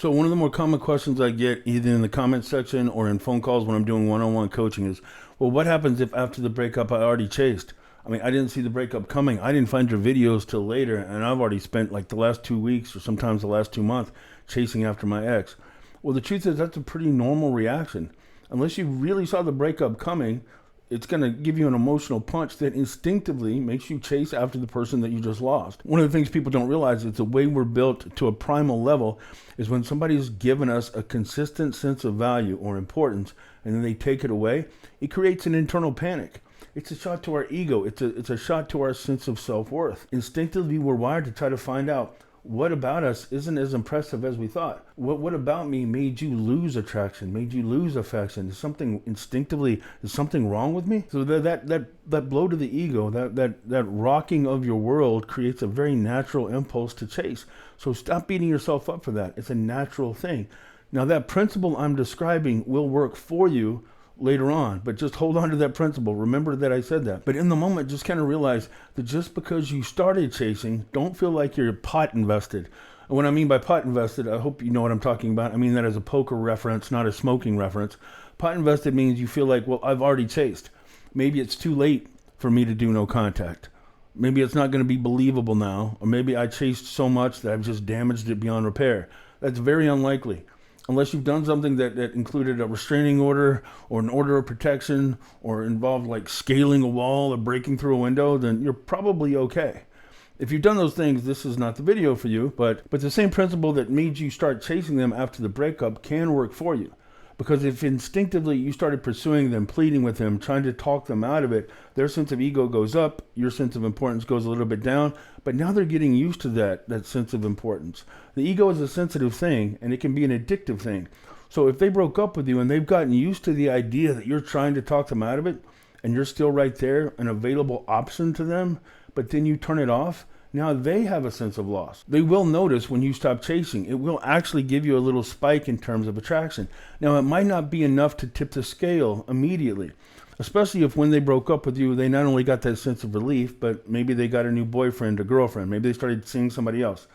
So one of the more common questions I get either in the comment section or in phone calls when I'm doing one-on-one coaching is, well, what happens if after the breakup I already chased? I mean, I didn't see the breakup coming. I didn't find your videos till later, and I've already spent like the last 2 weeks or sometimes the last 2 months chasing after my ex. Well, the truth is that's a pretty normal reaction. Unless you really saw the breakup coming, it's going to give you an emotional punch that instinctively makes you chase after the person that you just lost. One of the things people don't realize is the way we're built to a primal level is when somebody's given us a consistent sense of value or importance and then they take it away, it creates an internal panic. It's a shot to our ego. It's a shot to our sense of self-worth. Instinctively, we're wired to try to find out what about us isn't as impressive as we thought. What about me made you lose attraction, made you lose affection? Is something instinctively, is something wrong with me? So that blow to the ego, that rocking of your world creates a very natural impulse to chase. So stop beating yourself up for that. It's a natural thing. Now that principle I'm describing will work for you later on, but just hold on to that principle. Remember that I said that. But in the moment, just kind of realize that just because you started chasing, don't feel like you're pot invested. And what I mean by pot invested, I hope you know what I'm talking about. I mean that as a poker reference, not a smoking reference. Pot invested means you feel like, well, I've already chased. Maybe it's too late for me to do no contact. Maybe it's not going to be believable now, or maybe I chased so much that I've just damaged it beyond repair. That's very unlikely. Unless you've done something that included a restraining order or an order of protection or involved like scaling a wall or breaking through a window, then you're probably okay. If you've done those things, this is not the video for you, but the same principle that made you start chasing them after the breakup can work for you. Because if instinctively you started pursuing them, pleading with them, trying to talk them out of it, their sense of ego goes up, your sense of importance goes a little bit down, but now they're getting used to that sense of importance. The ego is a sensitive thing, and it can be an addictive thing. So if they broke up with you and they've gotten used to the idea that you're trying to talk them out of it, and you're still right there, an available option to them, but then you turn it off, now they have a sense of loss. They will notice when you stop chasing. It will actually give you a little spike in terms of attraction. Now, it might not be enough to tip the scale immediately, especially if when they broke up with you, they not only got that sense of relief, but maybe they got a new boyfriend or girlfriend. Maybe they started seeing somebody else.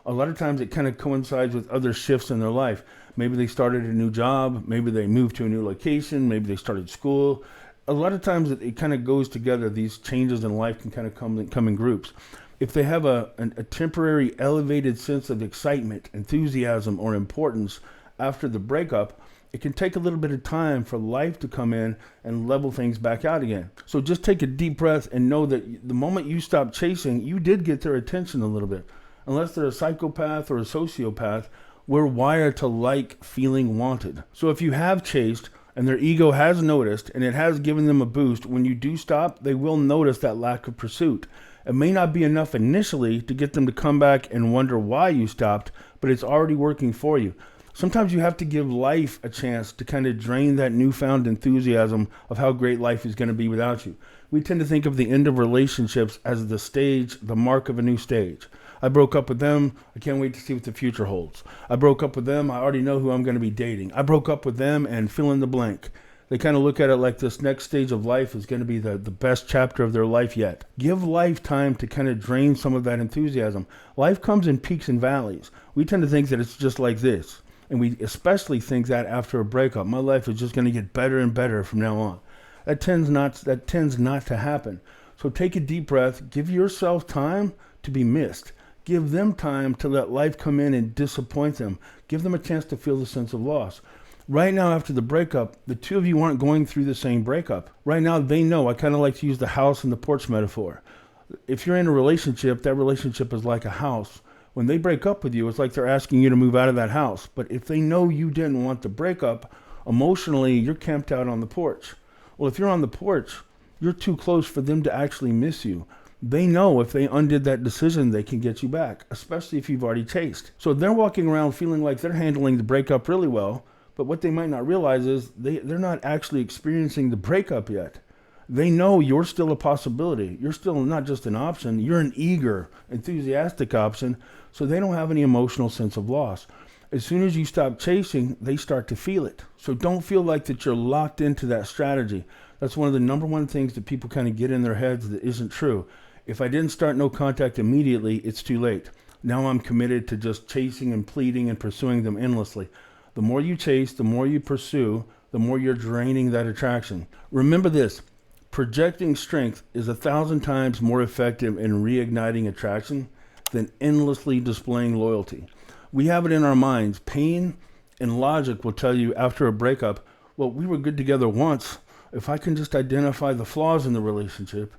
A lot of times it kind of coincides with other shifts in their life. Maybe they started a new job. Maybe they moved to a new location. Maybe they started school. A lot of times it kind of goes together. These changes in life can kind of come in groups. If they have a temporary elevated sense of excitement, enthusiasm, or importance after the breakup, it can take a little bit of time for life to come in and level things back out again. So just take a deep breath and know that the moment you stop chasing, you did get their attention a little bit. Unless they're a psychopath or a sociopath, we're wired to like feeling wanted. So if you have chased and their ego has noticed and it has given them a boost, when you do stop, they will notice that lack of pursuit. It may not be enough initially to get them to come back and wonder why you stopped, but it's already working for you. Sometimes you have to give life a chance to kind of drain that newfound enthusiasm of how great life is going to be without you. We tend to think of the end of relationships as the stage, the mark of a new stage. I broke up with them. I can't wait to see what the future holds. I broke up with them. I already know who I'm going to be dating. I broke up with them and fill in the blank. They kind of look at it like this next stage of life is going to be the best chapter of their life yet. Give life time to kind of drain some of that enthusiasm. Life comes in peaks and valleys. We tend to think that it's just like this. And we especially think that after a breakup, my life is just going to get better and better from now on. That tends not to happen. So take a deep breath. Give yourself time to be missed. Give them time to let life come in and disappoint them. Give them a chance to feel the sense of loss. Right now, after the breakup, the two of you aren't going through the same breakup. Right now, they know. I kind of like to use the house and the porch metaphor. If you're in a relationship, that relationship is like a house. When they break up with you, it's like they're asking you to move out of that house. But if they know you didn't want the breakup, emotionally, you're camped out on the porch. Well, if you're on the porch, you're too close for them to actually miss you. They know if they undid that decision, they can get you back, especially if you've already chased. So they're walking around feeling like they're handling the breakup really well. But what they might not realize is they're not actually experiencing the breakup yet. They know you're still a possibility. You're still not just an option. You're an eager, enthusiastic option. So they don't have any emotional sense of loss. As soon as you stop chasing, they start to feel it. So don't feel like that you're locked into that strategy. That's one of the number one things that people kind of get in their heads that isn't true. If I didn't start no contact immediately, it's too late. Now I'm committed to just chasing and pleading and pursuing them endlessly. The more you chase, the more you pursue, the more you're draining that attraction. Remember this, projecting strength is 1,000 times more effective in reigniting attraction than endlessly displaying loyalty. We have it in our minds. Pain and logic will tell you after a breakup, well, we were good together once. If I can just identify the flaws in the relationship,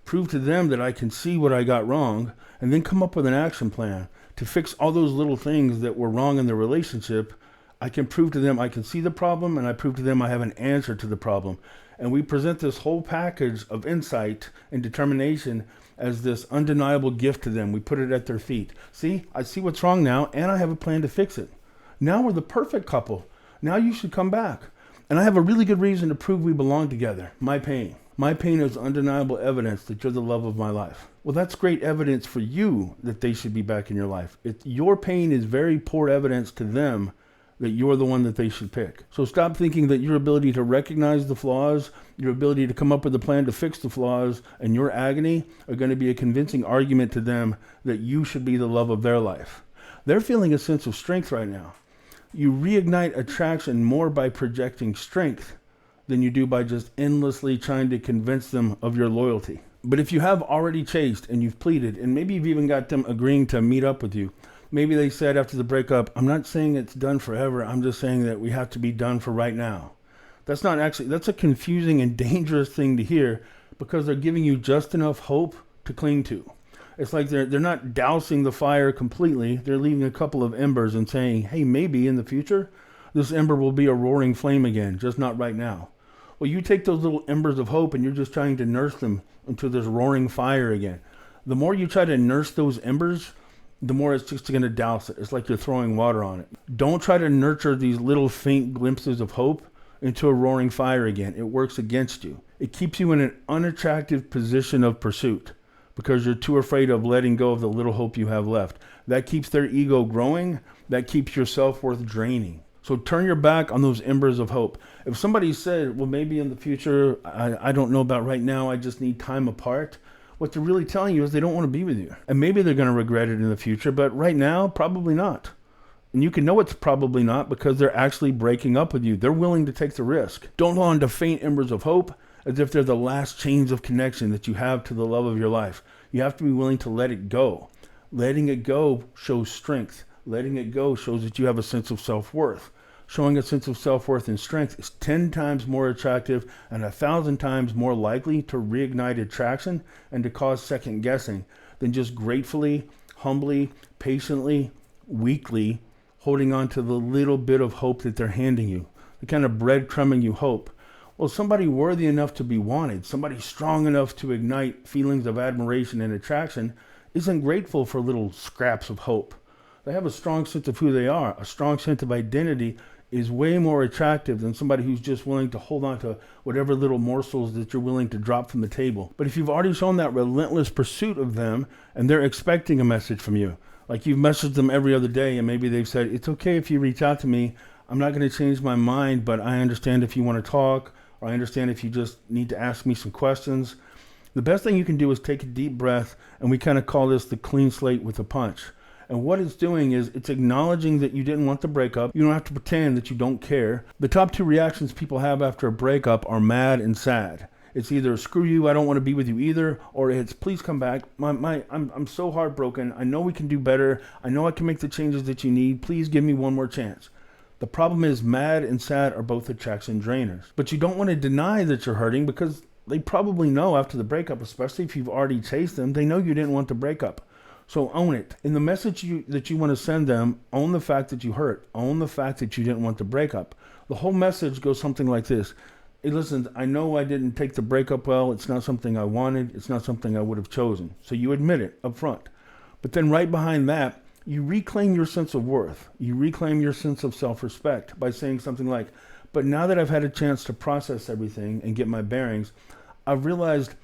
prove to them that I can see what I got wrong, and then come up with an action plan to fix all those little things that were wrong in the relationship, I can prove to them I can see the problem, and I prove to them I have an answer to the problem. And we present this whole package of insight and determination as this undeniable gift to them. We put it at their feet. See, I see what's wrong now, and I have a plan to fix it. Now we're the perfect couple. Now you should come back. And I have a really good reason to prove we belong together. My pain. My pain is undeniable evidence that you're the love of my life. Well, that's great evidence for you that they should be back in your life. Your pain is very poor evidence to them that you're the one that they should pick. So stop thinking that your ability to recognize the flaws, your ability to come up with a plan to fix the flaws, and your agony are going to be a convincing argument to them that you should be the love of their life. They're feeling a sense of strength right now. You reignite attraction more by projecting strength than you do by just endlessly trying to convince them of your loyalty. But if you have already chased and you've pleaded, and maybe you've even got them agreeing to meet up with you, maybe they said after the breakup, I'm not saying it's done forever, I'm just saying that we have to be done for right now. That's a confusing and dangerous thing to hear, because they're giving you just enough hope to cling to. It's like they're not dousing the fire completely. They're leaving a couple of embers and saying, hey, maybe in the future, this ember will be a roaring flame again, just not right now. Well, you take those little embers of hope and you're just trying to nurse them into this roaring fire again. The more you try to nurse those embers, the more it's just going to douse it. It's like you're throwing water on it. Don't try to nurture these little faint glimpses of hope into a roaring fire again. It works against you. It keeps you in an unattractive position of pursuit because you're too afraid of letting go of the little hope you have left. That keeps their ego growing. That keeps your self-worth draining. So turn your back on those embers of hope. If somebody said, well, maybe in the future, I don't know about right now, I just need time apart, what they're really telling you is they don't want to be with you. And maybe they're going to regret it in the future, but right now, probably not. And you can know it's probably not because they're actually breaking up with you. They're willing to take the risk. Don't hold on to faint embers of hope as if they're the last chains of connection that you have to the love of your life. You have to be willing to let it go. Letting it go shows strength. Letting it go shows that you have a sense of self-worth. Showing a sense of self-worth and strength is 10 times more attractive and 1,000 times more likely to reignite attraction and to cause second guessing than just gratefully, humbly, patiently, weakly holding on to the little bit of hope that they're handing you, the kind of breadcrumbing you hope. Well, somebody worthy enough to be wanted, somebody strong enough to ignite feelings of admiration and attraction isn't grateful for little scraps of hope. They have a strong sense of who they are. A strong sense of identity is way more attractive than somebody who's just willing to hold on to whatever little morsels that you're willing to drop from the table. But if you've already shown that relentless pursuit of them and they're expecting a message from you, like you've messaged them every other day and maybe they've said, it's okay if you reach out to me. I'm not going to change my mind, but I understand if you want to talk, or I understand if you just need to ask me some questions. The best thing you can do is take a deep breath, and we kind of call this the clean slate with a punch. And what it's doing is it's acknowledging that you didn't want the breakup. You don't have to pretend that you don't care. The top two reactions people have after a breakup are mad and sad. It's either screw you, I don't want to be with you either, or it's please come back. I'm so heartbroken. I know we can do better. I know I can make the changes that you need. Please give me one more chance. The problem is mad and sad are both attraction drainers. But you don't want to deny that you're hurting because they probably know after the breakup, especially if you've already chased them, they know you didn't want the breakup. So own it. In the message that you want to send them, own the fact that you hurt. Own the fact that you didn't want the breakup. The whole message goes something like this. Hey, listen, I know I didn't take the breakup well. It's not something I wanted. It's not something I would have chosen. So you admit it up front. But then right behind that, you reclaim your sense of worth. You reclaim your sense of self-respect by saying something like, but now that I've had a chance to process everything and get my bearings, I've realized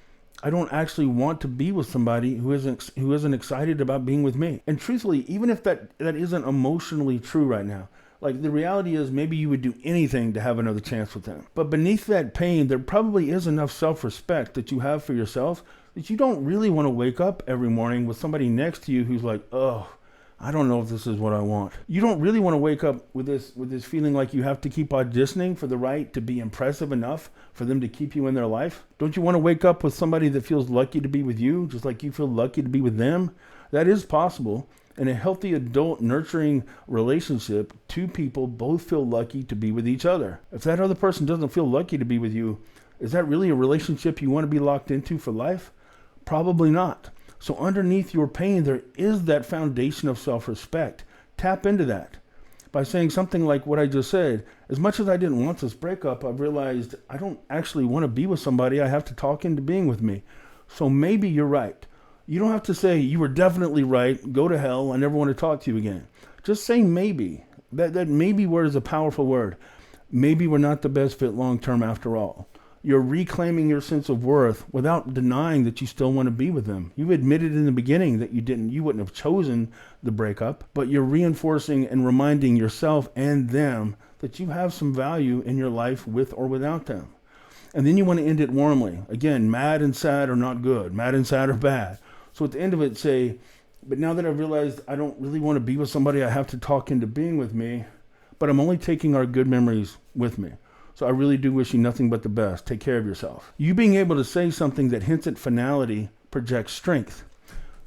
I don't actually want to be with somebody who isn't excited about being with me. And truthfully, even if that isn't emotionally true right now, like the reality is maybe you would do anything to have another chance with them. But beneath that pain, there probably is enough self-respect that you have for yourself that you don't really want to wake up every morning with somebody next to you who's like, oh, I don't know if this is what I want. You don't really want to wake up with this feeling like you have to keep auditioning for the right to be impressive enough for them to keep you in their life. Don't you want to wake up with somebody that feels lucky to be with you, just like you feel lucky to be with them? That is possible. In a healthy adult nurturing relationship, two people both feel lucky to be with each other. If that other person doesn't feel lucky to be with you, is that really a relationship you want to be locked into for life? Probably not. So underneath your pain, there is that foundation of self-respect. Tap into that by saying something like what I just said. As much as I didn't want this breakup, I've realized I don't actually want to be with somebody I have to talk into being with me. So maybe you're right. You don't have to say you were definitely right, go to hell, I never want to talk to you again. Just say maybe. That maybe word is a powerful word. Maybe we're not the best fit long-term after all. You're reclaiming your sense of worth without denying that you still want to be with them. You admitted in the beginning that you wouldn't have chosen the breakup, but you're reinforcing and reminding yourself and them that you have some value in your life with or without them. And then you want to end it warmly. Again, mad and sad are not good. Mad and sad are bad. So at the end of it, say, but now that I've realized I don't really want to be with somebody I have to talk into being with me, but I'm only taking our good memories with me. So I really do wish you nothing but the best. Take care of yourself. You being able to say something that hints at finality projects strength.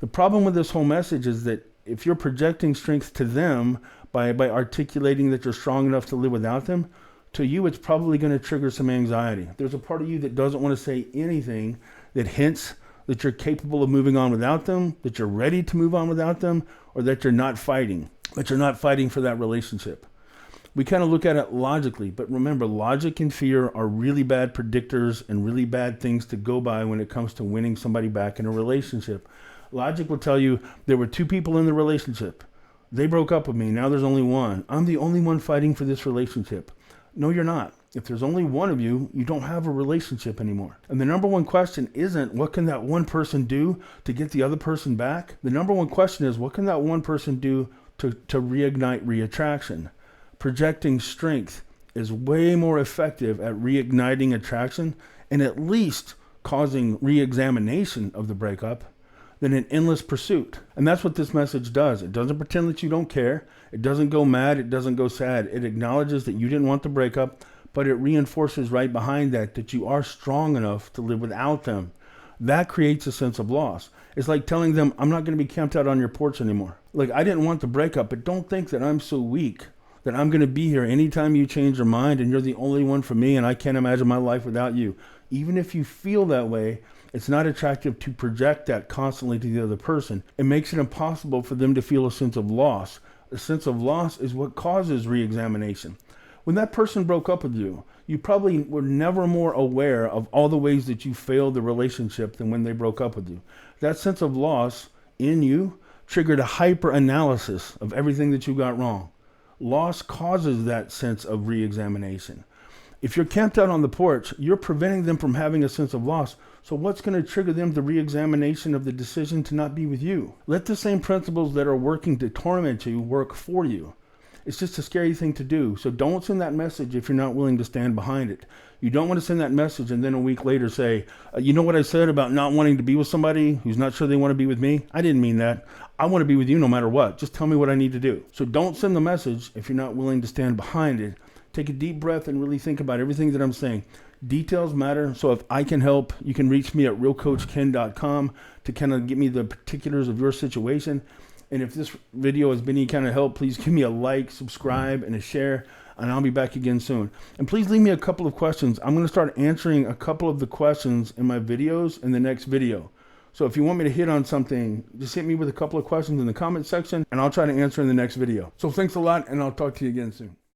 The problem with this whole message is that if you're projecting strength to them by articulating that you're strong enough to live without them, to you it's probably going to trigger some anxiety. There's a part of you that doesn't want to say anything that hints that you're capable of moving on without them, that you're ready to move on without them, or that you're not fighting for that relationship. We kind of look at it logically, but remember, logic and fear are really bad predictors and really bad things to go by when it comes to winning somebody back in a relationship. Logic will tell you there were two people in the relationship. They broke up with me. Now there's only one. I'm the only one fighting for this relationship. No, you're not. If there's only one of you, you don't have a relationship anymore. And the number one question isn't what can that one person do to get the other person back? The number one question is what can that one person do to reignite reattraction? Projecting strength is way more effective at reigniting attraction and at least causing re-examination of the breakup than an endless pursuit. And that's what this message does. It doesn't pretend that you don't care. It doesn't go mad. It doesn't go sad. It acknowledges that you didn't want the breakup, but it reinforces right behind that you are strong enough to live without them. That creates a sense of loss. It's like telling them, I'm not going to be camped out on your porch anymore. Like, I didn't want the breakup, but don't think that I'm so weak that I'm going to be here anytime you change your mind and you're the only one for me and I can't imagine my life without you. Even if you feel that way, it's not attractive to project that constantly to the other person. It makes it impossible for them to feel a sense of loss. A sense of loss is what causes re-examination. When that person broke up with you, you probably were never more aware of all the ways that you failed the relationship than when they broke up with you. That sense of loss in you triggered a hyper-analysis of everything that you got wrong. Loss causes that sense of re-examination. If you're camped out on the porch, you're preventing them from having a sense of loss. So what's going to trigger them the re-examination of the decision to not be with you? Let the same principles that are working to torment you work for you. It's just a scary thing to do. So don't send that message if you're not willing to stand behind it. You don't want to send that message and then a week later say, you know what I said about not wanting to be with somebody who's not sure they want to be with me? I didn't mean that. I want to be with you no matter what. Just tell me what I need to do. So don't send the message if you're not willing to stand behind it. Take a deep breath and really think about everything that I'm saying. Details matter. So if I can help, you can reach me at realcoachken.com to kind of give me the particulars of your situation. And if this video has been any kind of help, please give me a like, subscribe, and a share, and I'll be back again soon. And please leave me a couple of questions. I'm going to start answering a couple of the questions in my videos in the next video. So if you want me to hit on something, just hit me with a couple of questions in the comment section, and I'll try to answer in the next video. So thanks a lot, and I'll talk to you again soon.